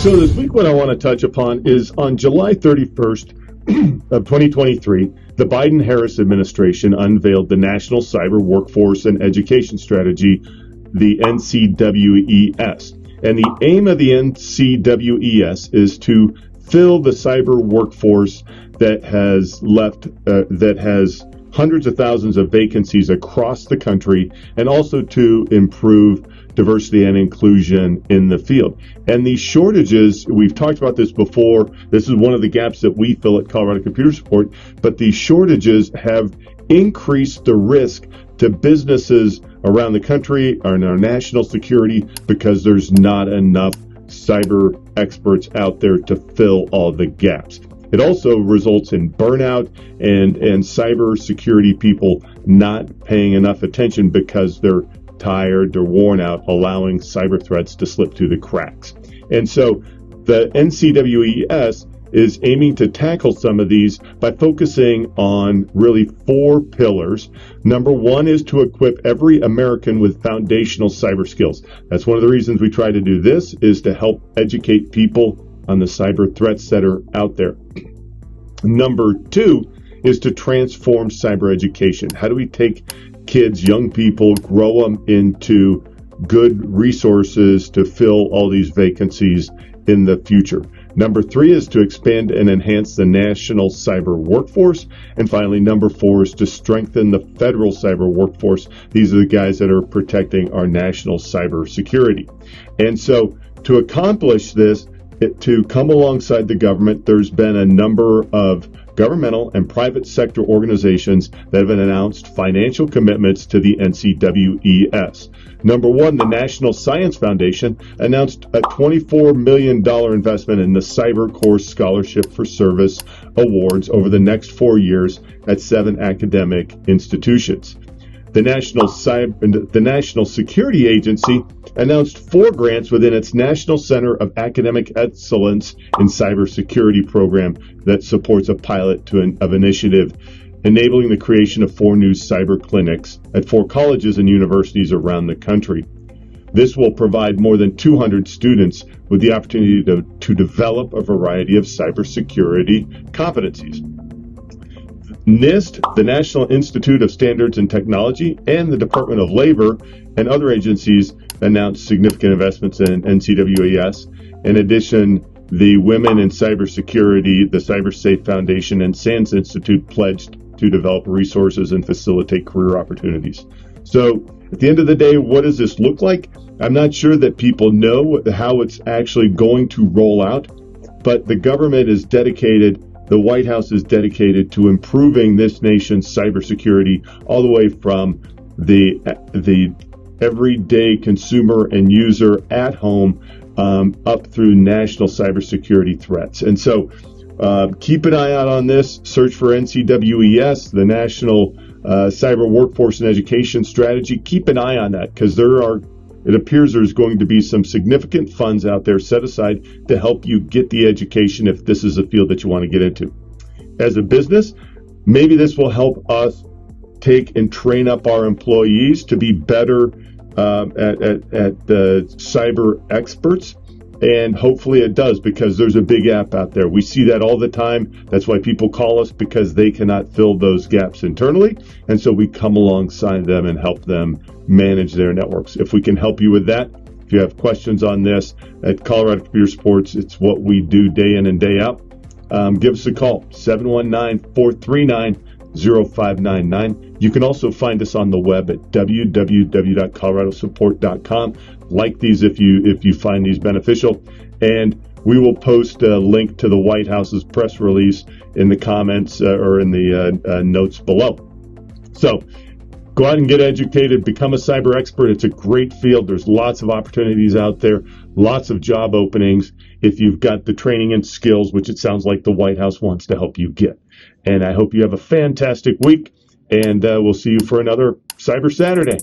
So this week what I want to touch upon is on July 31st of 2023, the Biden-Harris administration unveiled the National Cyber Workforce and Education Strategy, the NCWES. And the aim of the NCWES is to fill the cyber workforce that has hundreds of thousands of vacancies across the country, and also to improve diversity and inclusion in the field. And these shortages, we've talked about this before, this is one of the gaps that we fill at Colorado Computer Support, but these shortages have increased the risk to businesses around the country and our national security because there's not enough cyber experts out there to fill all the gaps. It also results in burnout and cyber security people not paying enough attention because they're tired, they're worn out, allowing cyber threats to slip through the cracks. And so the NCWES is aiming to tackle some of these by focusing on really 4 pillars. Number 1 is to equip every American with foundational cyber skills. That's one of the reasons we try to do this, is to help educate people on the cyber threats that are out there. Number 2 is to transform cyber education. How do we take kids, young people, grow them into good resources to fill all these vacancies in the future? Number 3 is to expand and enhance the national cyber workforce. And finally, number 4 is to strengthen the federal cyber workforce. These are the guys that are protecting our national cyber security. And so to accomplish this, to come alongside the government, there's been a number of governmental and private sector organizations that have announced financial commitments to the NCWES. Number 1, the National Science Foundation announced a $24 million investment in the Cyber Core Scholarship for Service Awards over the next 4 years at 7 academic institutions. The National Security Agency announced 4 grants within its National Center of Academic Excellence in Cybersecurity program that supports a pilot of initiative enabling the creation of 4 new cyber clinics at 4 colleges and universities around the country. This will provide more than 200 students with the opportunity to develop a variety of cybersecurity competencies. NIST, the National Institute of Standards and Technology, and the Department of Labor and other agencies announced significant investments in NCWES. In addition, the Women in Cybersecurity, the CyberSafe Foundation, and SANS Institute pledged to develop resources and facilitate career opportunities. So at the end of the day, what does this look like? I'm not sure that people know how it's actually going to roll out, but the government is dedicated. The White House is dedicated to improving this nation's cybersecurity all the way from the everyday consumer and user at home up through national cybersecurity threats. And so keep an eye out on this. Search for NCWES, the National Cyber Workforce and Education Strategy. Keep an eye on that because it appears there's going to be some significant funds out there set aside to help you get the education if this is a field that you want to get into. As a business, maybe this will help us take and train up our employees to be better at the cyber experts. And hopefully it does, because there's a big gap out there. We see that all the time. That's why people call us, because they cannot fill those gaps internally. And so we come alongside them and help them manage their networks. If we can help you with that, if you have questions on this at Colorado Computer Supports, it's what we do day in and day out. Give us a call, 719-439-0599. You can also find us on the web at www.coloradosupport.com. Like these if you find these beneficial, and we will post a link to the White House's press release in the comments or in the notes below. So go out and get educated, become a cyber expert. It's a great field. There's lots of opportunities out there, lots of job openings if you've got the training and skills, which it sounds like the White House wants to help you get. And I hope you have a fantastic week, and we'll see you for another Cyber Saturday.